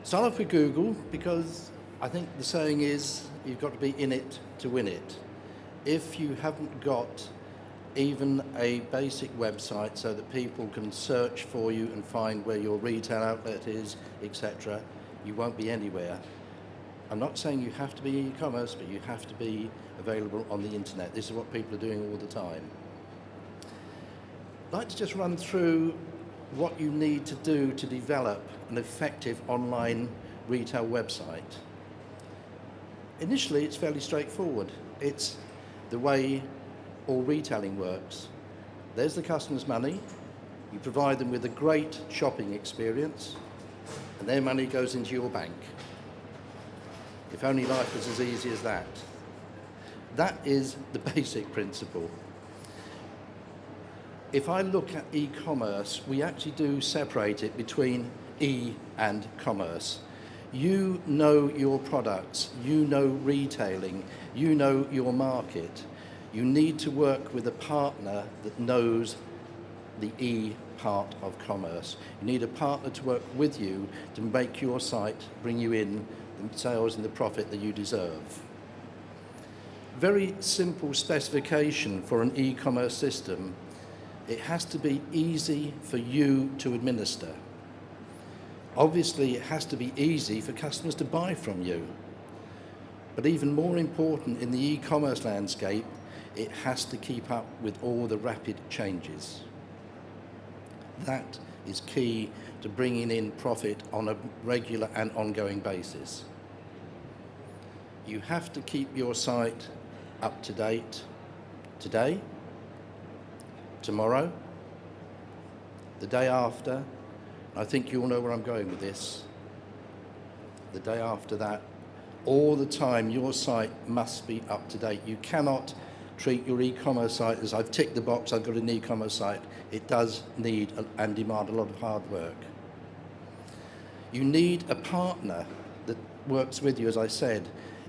Start off with Google because I think the saying is you've got to be in it to win it. If you haven't got even a basic website so that people can search for you and find where your retail outlet is, etc., you won't be anywhere. I'm not saying you have to be e-commerce, but you have to be available on the internet. This is what people are doing all the time. I'd like to just run through what you need to do to develop an effective online retail website. Initially, it's fairly straightforward. It's the way all retailing works. There's the customer's money. You provide them with a great shopping experience, and their money goes into your bank. If only life was as easy as that. That is the basic principle. If I look at e-commerce, we actually do separate it between e and commerce. You know your products, you know retailing, you know your market. You need to work with a partner that knows the e part of commerce. You need a partner to work with you to make your site bring you in the sales and the profit that you deserve. Very simple specification for an e-commerce system. It has to be easy for you to administer. Obviously, it has to be easy for customers to buy from you. But even more important in the e-commerce landscape, it has to keep up with all the rapid changes. That is key to bringing in profit on a regular and ongoing basis. You have to keep your site up to date today, tomorrow, the day after. I think you all know where I'm going with this. The day after that, all the time your site must be up to date. You cannot treat your e-commerce site as I've ticked the box, I've got an e-commerce site. It does need and demand a lot of hard work. You need a partner that works with you, as I said.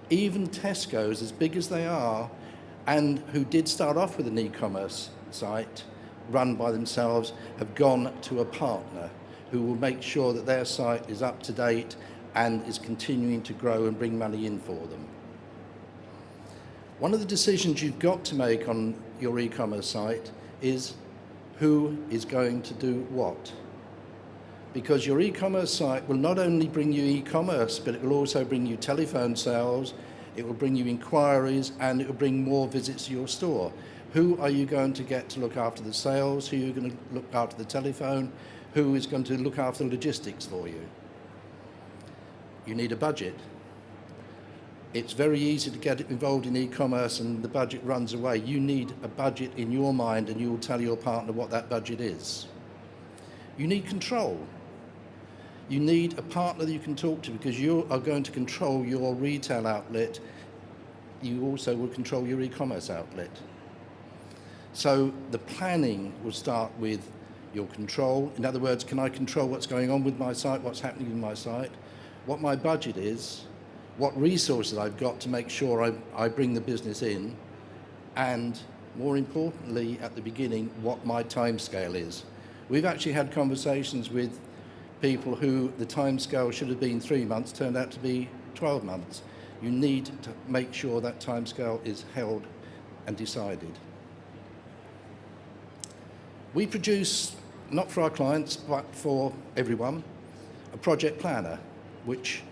Even Tesco's, as big as they are, and who did start off with an e-commerce site run by themselves, have gone to a partner who will make sure that their site is up to date and is continuing to grow and bring money in for them. One of the decisions you've got to make on your e-commerce site is who is going to do what. Because your e-commerce site will not only bring you e-commerce, but it will also bring you telephone sales, it will bring you inquiries, and it will bring more visits to your store. Who are you going to get to look after the sales? Who are you going to look after the telephone? Who is going to look after the logistics for you? You need a budget. It's very easy to get involved in e-commerce and the budget runs away. You need a budget in your mind, and you will tell your partner what that budget is. You need control. You need a partner that you can talk to, because you are going to control your retail outlet. You also will control your e-commerce outlet. So the planning will start with your control. In other words, can I control what's going on with my site, what's happening with my site, what my budget is, what resources I've got to make sure I bring the business in, and more importantly, at the beginning, what my timescale is. We've actually had conversations with people who the timescale should have been 3 months, turned out to be 12 months. You need to make sure that timescale is held and decided. We produce, not for our clients, but for everyone, a project planner, which,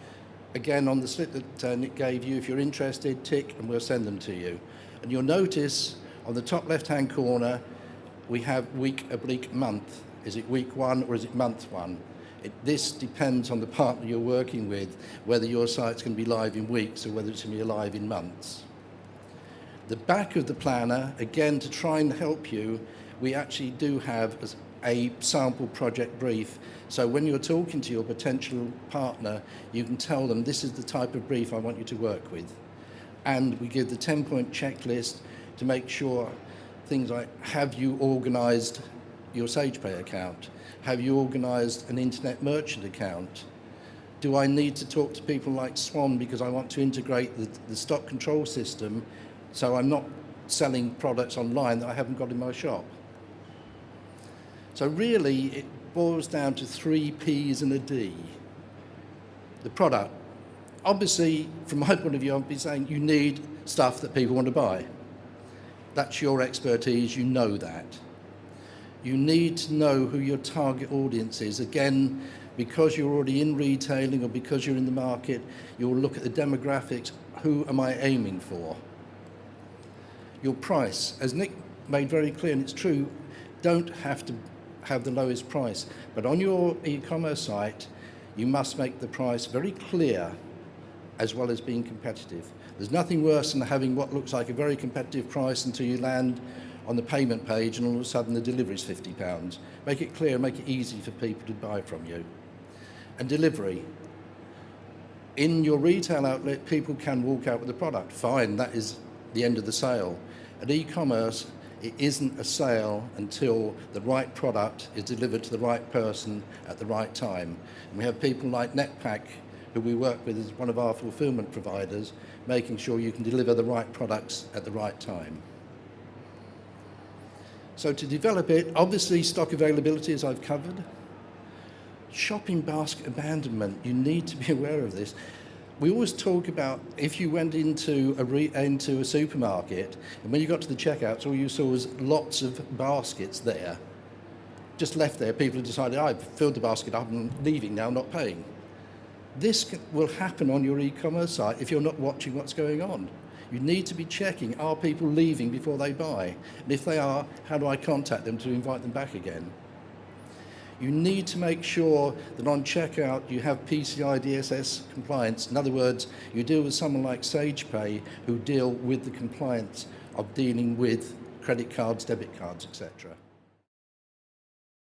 again, on the slip that Nick gave you, if you're interested, tick and we'll send them to you. And you'll notice on the top left-hand corner, we have week, oblique, month. Is it week 1 or is it month 1? This depends on the partner you're working with, whether your site's going to be live in weeks or whether it's going to be live in months. The back of the planner, again, to try and help you, we actually do have a sample project brief. So when you're talking to your potential partner, you can tell them this is the type of brief I want you to work with. And we give the 10-point checklist to make sure things like, have you organised your SagePay account? Have you organised an internet merchant account? Do I need to talk to people like Swan because I want to integrate the stock control system so I'm not selling products online that I haven't got in my shop? So really, it boils down to 3 P's and a D. The product. Obviously, from my point of view, I've been saying you need stuff that people want to buy. That's your expertise, you know that. You need to know who your target audience is. Again, because you're already in retailing or because you're in the market, you'll look at the demographics. Who am I aiming for? Your price, as Nick made very clear, and it's true, don't have to have the lowest price. But on your e-commerce site, you must make the price very clear as well as being competitive. There's nothing worse than having what looks like a very competitive price until you land on the payment page and all of a sudden the delivery is £50. Make it clear, make it easy for people to buy from you. And delivery. In your retail outlet, people can walk out with the product. Fine, that is the end of the sale. At e-commerce, it isn't a sale until the right product is delivered to the right person at the right time. And we have people like Netpack, who we work with as one of our fulfillment providers, making sure you can deliver the right products at the right time. So to develop it, obviously stock availability, as I've covered. Shopping basket abandonment, you need to be aware of this. We always talk about if you went into a supermarket and when you got to the checkouts, all you saw was lots of baskets there, just left there. People have decided, I've filled the basket up, I'm leaving now, not paying. This will happen on your e-commerce site if you're not watching what's going on. You need to be checking, are people leaving before they buy? And if they are, how do I contact them to invite them back again? You need to make sure that on checkout you have PCI DSS compliance. In other words, you deal with someone like SagePay who deal with the compliance of dealing with credit cards, debit cards, etc.